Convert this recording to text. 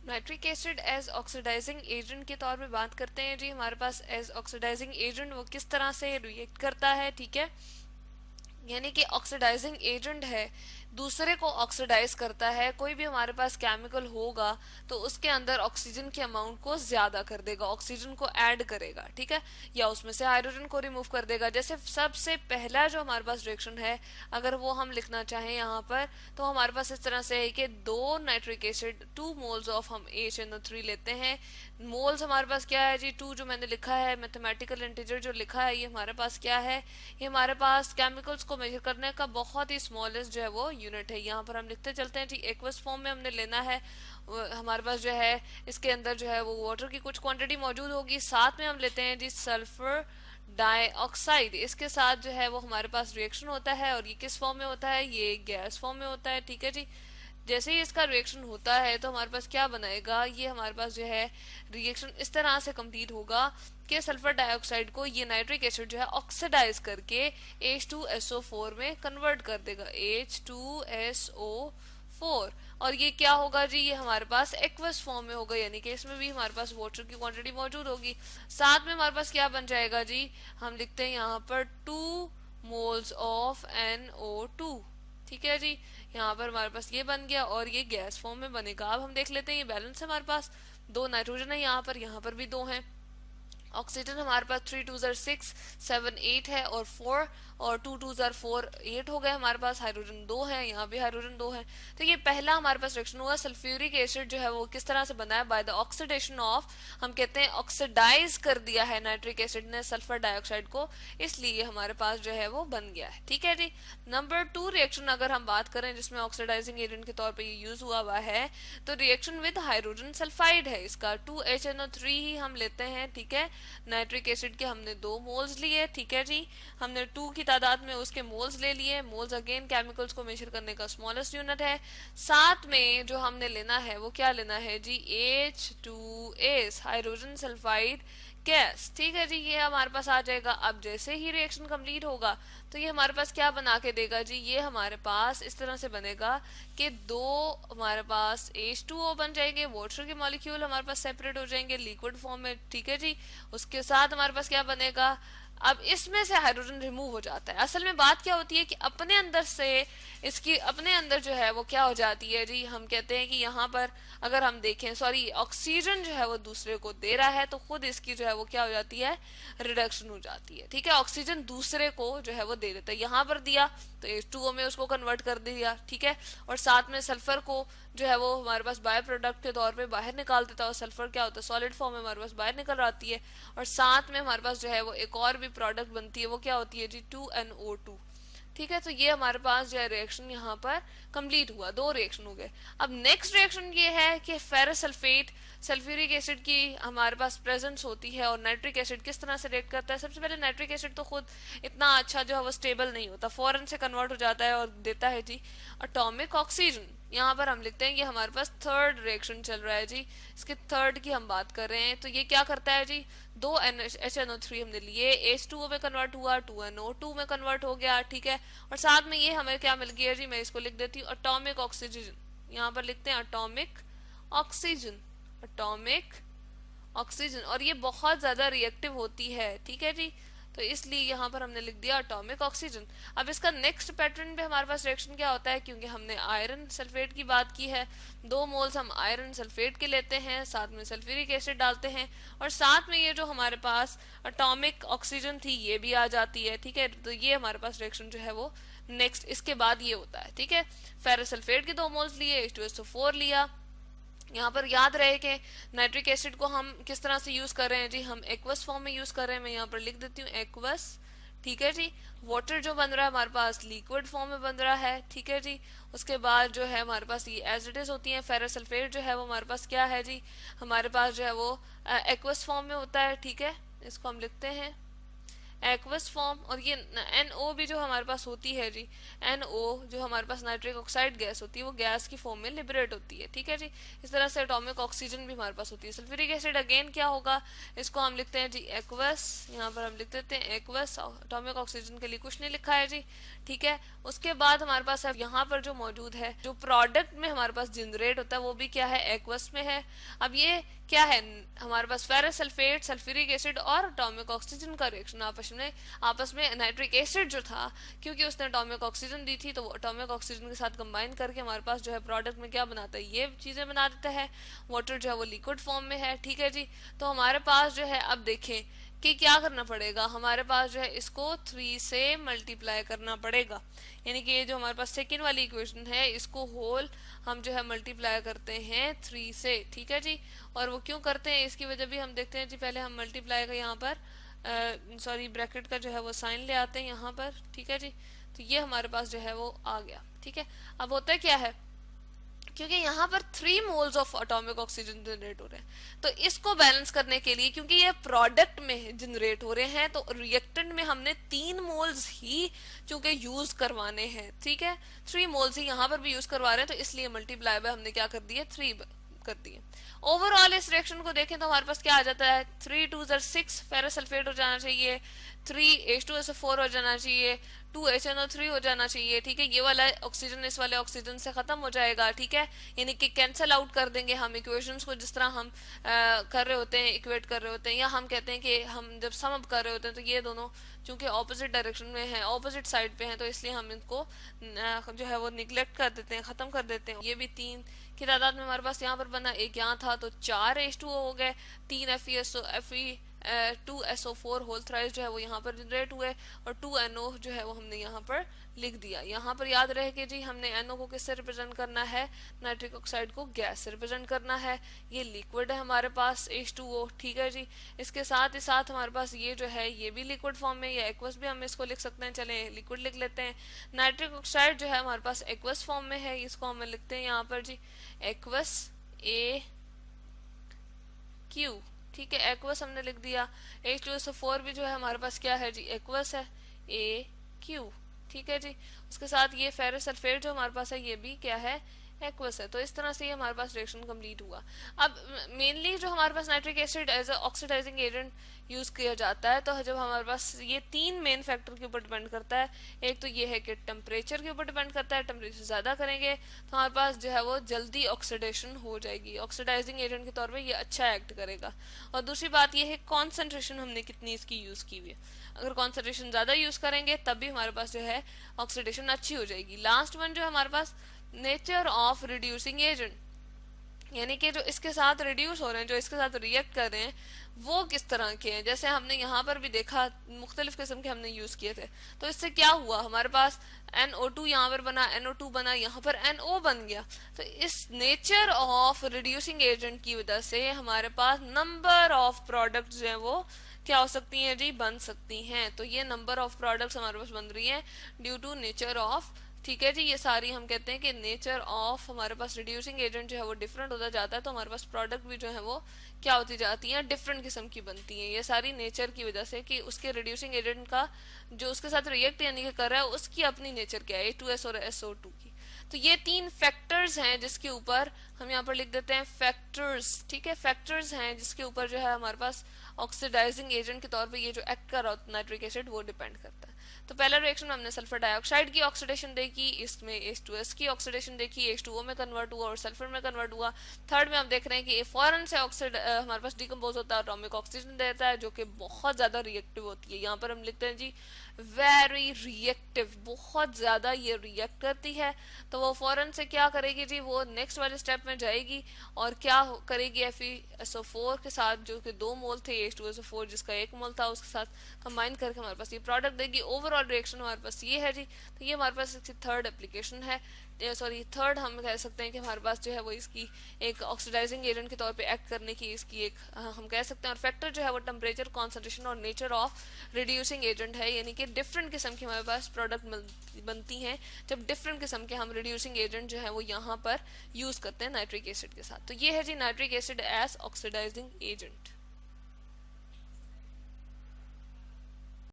Nitric acid as oxidising agent के तौर पे बात करते हैं जी। हमारे पास एज ऑक्सीडाइजिंग एजेंट वो किस तरह से रिएक्ट करता है, ठीक है। यानी कि ऑक्सीडाइजिंग एजेंट है, दूसरे को ऑक्सीडाइज करता है। कोई भी हमारे पास केमिकल होगा तो उसके अंदर ऑक्सीजन के अमाउंट को ज्यादा कर देगा, ऑक्सीजन को ऐड करेगा, ठीक है, या उसमें से हाइड्रोजन को रिमूव कर देगा। जैसे सबसे पहला जो हमारे पास रिएक्शन है, अगर वो हम लिखना चाहें यहाँ पर, तो हमारे पास इस तरह से है कि 2 नाइट्रिक एसिड 2 मोल्स ऑफ हम HNO3 लेते हैं। मोल्स हमारे पास क्या है जी, 2 जो मैंने लिखा है मैथमेटिकल इंटीजर जो लिखा है, ये हमारे पास क्या है, ये हमारे पास केमिकल्स को मेजर करने का बहुत ही स्मॉलेस्ट जो है वो यूनिट है। यहाँ पर हम लिखते चलते हैं जी, एक्वस फॉर्म में हमने लेना है। हमारे पास जो है इसके अंदर जो है वो वाटर की कुछ क्वांटिटी मौजूद होगी, साथ में हम लेते हैं जी सल्फर डाइऑक्साइड। इसके साथ जो है वो हमारे पास रिएक्शन होता है, और ये किस फॉर्म में होता है, ये गैस फॉर्म में होता है, ठीक है जी। जैसे ही इसका रिएक्शन होता है तो हमारे पास क्या बनाएगा, ये हमारे पास जो है रिएक्शन इस तरह से कंप्लीट होगा कि सल्फर डाइऑक्साइड को ये नाइट्रिक एसिड जो है ऑक्सीडाइज करके H2SO4 में कन्वर्ट कर देगा, H2SO4। और ये क्या होगा जी, ये हमारे पास एक्वस फॉर्म में होगा, यानी कि इसमें भी हमारे पास वाटर की क्वांटिटी मौजूद होगी। साथ में हमारे पास क्या बन जाएगा जी, हम लिखते हैं यहाँ पर 2 मोल्स ऑफ NO2, ठीक है जी। यहाँ पर हमारे पास ये बन गया और ये गैस फॉर्म में बनेगा। अब हम देख लेते हैं, ये बैलेंस है हमारे पास, 2 नाइट्रोजन है यहाँ पर भी 2 हैं। ऑक्सीजन हमारे पास 3 2 6 7 8 है और 4, और 2 2 4 8 हो गए हमारे पास। हाइड्रोजन 2 है, यहाँ भी हाइड्रोजन 2 है। तो ये पहला हमारे पास रिएक्शन हुआ। सल्फ्यूरिक एसिड जो है वो किस तरह से बना है, बाय द ऑक्सीडेशन ऑफ, हम कहते हैं ऑक्सीडाइज कर दिया है नाइट्रिक एसिड ने सल्फर डाइऑक्साइड को, इसलिए हमारे पास जो है वो बन गया है, ठीक है जी। नंबर 2 रिएक्शन अगर हम बात करें जिसमें ऑक्सीडाइजिंग एजेंट के तौर पर ये यूज हुआ है, तो रिएक्शन विद हाइड्रोजन सल्फाइड है इसका, 2HNO3 ही हम लेते हैं, ठीक है। नाइट्रिक एसिड के हमने 2 मोल्स लिए, ठीक है जी। हमने 2 की तादाद में उसके मोल्स ले लिए। मोल्स अगेन केमिकल्स को मेजर करने का स्मॉलेस्ट यूनिट है। साथ में जो हमने लेना है वो क्या लेना है जी, H2S हाइड्रोजन सल्फाइड गैस, ठीक है जी। ये हमारे पास आ जाएगा। अब जैसे ही रिएक्शन कंप्लीट होगा तो ये हमारे पास क्या बना के देगा जी, ये हमारे पास इस तरह से बनेगा कि 2 हमारे पास H2O बन जाएंगे, वाटर के मॉलिक्यूल हमारे पास सेपरेट हो जाएंगे लिक्विड फॉर्म में, ठीक है जी। उसके साथ हमारे पास क्या बनेगा, अब इसमें से हाइड्रोजन रिमूव हो जाता है। असल में बात क्या होती है कि अपने अंदर से इसकी अपने अंदर जो है वो क्या हो जाती है जी, हम कहते हैं कि यहाँ पर अगर हम देखें, सॉरी, ऑक्सीजन जो है वो दूसरे को दे रहा है तो खुद इसकी जो है वो क्या हो जाती है, रिडक्शन हो जाती है, ठीक है। ऑक्सीजन दूसरे को जो है वो दे देता है, यहाँ पर दिया तो H2O में उसको कन्वर्ट कर दिया, ठीक है। और साथ में सल्फर को जो है वो हमारे पास बाय प्रोडक्ट के तौर पे बाहर निकाल देता है, और सल्फर क्या होता है, सॉलिड फॉर्म में हमारे पास बाहर निकल आती है। और साथ में हमारे पास जो है वो एक और भी प्रोडक्ट बनती है, वो क्या होती है जी, 2NO2, ठीक है। तो ये हमारे पास जो है रिएक्शन यहाँ पर कंप्लीट हुआ, 2 रिएक्शन हो गए। अब नेक्स्ट रिएक्शन ये है कि फेरस सल्फेट सल्फ्यूरिक एसिड की हमारे पास प्रेजेंस होती है, और नाइट्रिक एसिड किस तरह से रिएक्ट करता है। सबसे पहले नाइट्रिक एसिड तो खुद इतना अच्छा जो है वो स्टेबल नहीं होता, फौरन से कन्वर्ट हो जाता है और देता है जी अटोमिक ऑक्सीजन। यहाँ पर हम लिखते हैं कि हमारे पास थर्ड रिएक्शन चल रहा है जी, इसके थर्ड की हम बात कर रहे हैं। तो ये क्या करता है जी, 2HNO3 हमने लिए, H2O में कन्वर्ट हुआ, 2NO2 में कन्वर्ट हो गया, ठीक है। और साथ में ये हमें क्या मिल गया जी, मैं इसको लिख देती हूँ अटोमिक ऑक्सीजन। यहाँ पर लिखते हैं अटोमिक ऑक्सीजन, अटोमिक ऑक्सीजन। और ये बहुत ज्यादा रिएक्टिव होती है, ठीक है जी। तो इसलिए यहाँ पर हमने लिख दिया अटोमिक ऑक्सीजन। अब इसका नेक्स्ट पैटर्न पे हमारे पास रिएक्शन क्या होता है, क्योंकि हमने आयरन सल्फेट की बात की है, 2 मोल्स हम आयरन सल्फेट के लेते हैं, साथ में सल्फ्यूरिक एसिड डालते हैं, और साथ में ये जो हमारे पास अटोमिक ऑक्सीजन थी ये भी आ जाती है, ठीक है। तो ये हमारे पास रिएक्शन जो है वो नेक्स्ट इसके बाद ये होता है, ठीक है। फेरस सल्फेट के 2 मोल्स लिए, H2SO4 लिया। यहाँ पर याद रहे कि नाइट्रिक एसिड को हम किस तरह से यूज कर रहे हैं जी, हम एक्वस फॉर्म में यूज कर रहे हैं। मैं यहाँ पर लिख देती हूँ एक्वस, ठीक है जी। वाटर जो बन रहा है हमारे पास लिक्विड फॉर्म में बन रहा है, ठीक है जी। उसके बाद जो है हमारे पास ये एज इट इज होती है। फेरस सल्फेट जो है वो हमारे पास क्या है जी, हमारे पास जो है वो एक्वस फॉर्म में होता है, ठीक है। इसको हम लिखते हैं एक्वस फॉर्म, और ये NO भी जो हमारे पास होती है जी, NO जो हमारे पास नाइट्रिक ऑक्साइड गैस होती है वो गैस की फॉर्म में लिबरेट होती है, ठीक है जी। इस तरह से एटॉमिक ऑक्सीजन भी हमारे पास होती है। सल्फ्यूरिक एसिड अगेन क्या होगा, इसको हम लिखते हैं जी एक्वस, यहाँ पर हम लिख देते हैं एक्वस, एटॉमिक ऑक्सीजन के लिए कुछ नहीं लिखा है जी, ठीक है। उसके बाद हमारे पास अब यहाँ पर जो मौजूद है, जो प्रोडक्ट में हमारे पास जनरेट होता है वो भी क्या है, एक्वस में है। अब ये क्या है, हमारे पास फेरस सल्फेट, सल्फ्यूरिक एसिड और एटॉमिक ऑक्सीजन का रिएक्शन आपस में नाइट्रिक एसिड जो था, क्योंकि उसने एटॉमिक ऑक्सीजन दी थी तो वो एटॉमिक ऑक्सीजन के साथ कंबाइन करके हमारे पास जो है प्रोडक्ट में क्या बनाता है, ये चीजें बना देता है। वाटर जो है वो लिक्विड फॉर्म में है, ठीक है जी। तो हमारे पास जो है अब देखें कि क्या करना पड़ेगा, हमारे पास जो है इसको 3 से मल्टीप्लाई करना पड़ेगा, यानी कि ये जो हमारे पास सेकेंड वाली इक्वेशन है इसको होल हम जो है मल्टीप्लाई करते हैं 3 से, ठीक है जी। और वो क्यों करते हैं इसकी वजह भी हम देखते हैं जी। पहले हम मल्टीप्लाई का यहाँ पर सॉरी ब्रैकेट का जो है वो साइन ले आते हैं यहाँ पर, ठीक है जी। तो ये हमारे पास जो है वो आ गया, ठीक है। अब होता है क्या है, क्योंकि यहाँ पर 3 moles of atomic oxygen generate हो रहे हैं, तो इसको बैलेंस करने के लिए, क्योंकि ये प्रोडक्ट में जनरेट हो रहे हैं, तो रिएक्टेंट में हमने 3 मोल्स ही चूंकि यूज करवाने हैं, ठीक है। 3 मोल्स ही यहाँ पर भी यूज करवा रहे हैं, तो इसलिए मल्टीप्लाई बाय हमने क्या कर दिया, 3 कर दिए। ओवरऑल इस रिएक्शन को देखें तो हमारे पास क्या आ जाता है, 3 2 6 फेरस सल्फेट हो जाना चाहिए, 3H2SO4 हो जाना चाहिए, 2HNO3 हो जाना चाहिए, ठीक है। ये वाला ऑक्सीजन इस वाले ऑक्सीजन से खत्म हो जाएगा, ठीक है, यानी कि कैंसिल आउट कर देंगे हम इक्वेशंस को, जिस तरह हम कर रहे होते हैं, इक्वेट कर रहे होते हैं, या हम कहते हैं कि हम जब सम अप कर रहे होते हैं तो ये दोनों चूंकि ऑपोजिट डायरेक्शन में है, ऑपोजिट साइड पे हैं, तो इसलिए हम इनको जो है वो निग्लेक्ट कर देते हैं, खत्म कर देते हैं। ये भी 3 की तादाद में हमारे पास यहाँ पर बना, एक यहाँ था तो 4 H2O हो गए, 3 2SO4 होल थ्राइस जो है वो यहाँ पर जनरेट हुए, और 2NO जो है वो हमने यहाँ पर लिख दिया। यहाँ पर याद रहे कि जी हमने NO को किससे रिप्रेजेंट करना है, नाइट्रिक ऑक्साइड को गैस से रिप्रेजेंट करना है। ये लिक्विड है हमारे पास H2O, ठीक है जी। इसके साथ ही साथ हमारे पास ये जो है ये भी लिक्विड फॉर्म में, या एक्वस भी हम इसको लिख सकते हैं, चले लिक्विड लिख लेते हैं। नाइट्रिक ऑक्साइड जो है हमारे पास एक्वस फॉर्म में है, इसको हम लिखते हैं यहाँ पर जी एक्वस AQ, ठीक है, एक्वस हमने लिख दिया। H2SO4 भी जो है हमारे पास क्या है जी, एक्वस है, AQ, ठीक है जी। उसके साथ ये फेरस सल्फेट जो हमारे पास है ये भी क्या है, एक्वस है। तो इस तरह से ये हमारे पास रिएक्शन कंप्लीट हुआ। अब मेनली जो हमारे पास nitric acid as a oxidising agent use किया जाता है, तो जब हमारे पास ये 3 मेन फैक्टर के ऊपर डिपेंड करता है। एक तो ये है कि टेम्परेचर के ऊपर डिपेंड करता है, टेम्परेचर ज्यादा करेंगे तो हमारे पास जो है वो जल्दी ऑक्सीडेशन हो जाएगी, ऑक्सीडाइजिंग एजेंट के तौर पे ये अच्छा एक्ट करेगा। और दूसरी बात ये है कॉन्सेंट्रेशन हमने कितनी इसकी यूज की हुई है, अगर कॉन्सेंट्रेशन ज्यादा यूज करेंगे तब भी हमारे पास जो है ऑक्सीडेशन अच्छी हो जाएगी। लास्ट वन जो है हमारे पास नेचर ऑफ रिड्यूसिंग एजेंट, यानी कि जो इसके साथ रिड्यूस हो रहे हैं, जो इसके साथ रिएक्ट कर रहे हैं, वो किस तरह के हैं। जैसे हमने यहाँ पर भी देखा मुख्तलिफ किस्म के हमने यूज किए थे, तो इससे क्या हुआ, हमारे पास NO2 यहाँ पर बना, NO2 बना, यहाँ पर NO बन गया। तो इस नेचर ऑफ रिड्यूसिंग एजेंट की वजह से हमारे पास नंबर ऑफ प्रोडक्ट जो है वो क्या हो सकती हैं जी, बन सकती हैं। तो ये नंबर ऑफ प्रोडक्ट्स हमारे पास बन रही हैं ड्यू टू नेचर ऑफ, ठीक है जी। ये सारी हम कहते हैं कि नेचर ऑफ हमारे पास रिड्यूसिंग एजेंट जो है वो डिफरेंट होता जाता है, तो हमारे पास प्रोडक्ट भी जो है वो क्या होती जाती हैं, डिफरेंट किस्म की बनती हैं। ये सारी नेचर की वजह से कि उसके रिड्यूसिंग एजेंट का जो उसके साथ रिएक्ट यानी कि कर रहा है उसकी अपनी नेचर क्या है, H2S और SO2 की। तो ये 3 फैक्टर्स हैं जिसके ऊपर हम यहाँ पर लिख देते हैं फैक्टर्स, ठीक है, फैक्टर्स हैं जिसके ऊपर जो है हमारे पास ऑक्सीडाइजिंग एजेंट के तौर पे ये जो एक्ट कर रहा होता है नाइट्रिक एसिड वो डिपेंड करता है। तो पहला रिएक्शन में हमने सल्फर डाइऑक्साइड की ऑक्सीडेशन देखी, इसमें H2S की ऑक्सीडेशन देखी, H2O में कन्वर्ट हुआ और सल्फर में कन्वर्ट हुआ। थर्ड में हम देख रहे हैं कि ये फौरन से ऑक्सीड हमारे पास डिकम्पोज होता है, एटॉमिक ऑक्सीजन देता है जो कि बहुत ज्यादा रिएक्टिव होती है। यहाँ पर हम लिखते हैं जी वेरी रिएक्टिव, बहुत ज्यादा ये रिएक्ट करती है। तो वो फौरन से क्या करेगी जी, वो नेक्स्ट वाले स्टेप में जाएगी और क्या करेगी, FeSO4 के साथ जो कि 2 मोल थे H2SO4 जिसका 1 मोल था उसके साथ कंबाइन करके हमारे पास ये प्रोडक्ट देगी। ओवरऑल रिएक्शन हमारे पास ये है जी। तो ये हमारे पास इसकी थर्ड एप्लीकेशन है, सॉरी थर्ड हम कह सकते हैं कि हमारे पास जो है वो इसकी एक ऑक्सीडाइजिंग एजेंट के तौर पे एक्ट करने की इसकी एक हम कह सकते हैं। और फैक्टर जो है वो टेम्परेचर, कॉन्सेंट्रेशन और नेचर ऑफ रिड्यूसिंग एजेंट है, यानी कि डिफरेंट किस्म की हमारे पास प्रोडक्ट बनती हैं जब डिफरेंट किस्म के हम रिड्यूसिंग एजेंट जो है वो यहाँ पर यूज करते हैं नाइट्रिक एसिड के साथ। तो ये है जी nitric acid as oxidising agent.